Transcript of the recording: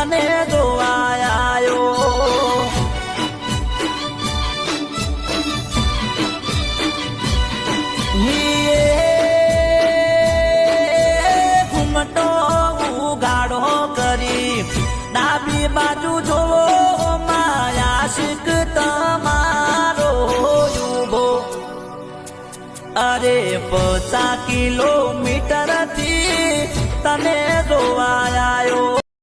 તને જોવાયો ઘૂમટો ઉગાડો કરી ડાબી બાજુ જોવો માયા શીખ તમારો ઉભો અરે 50 કિલોમીટર થી તને જોવાયો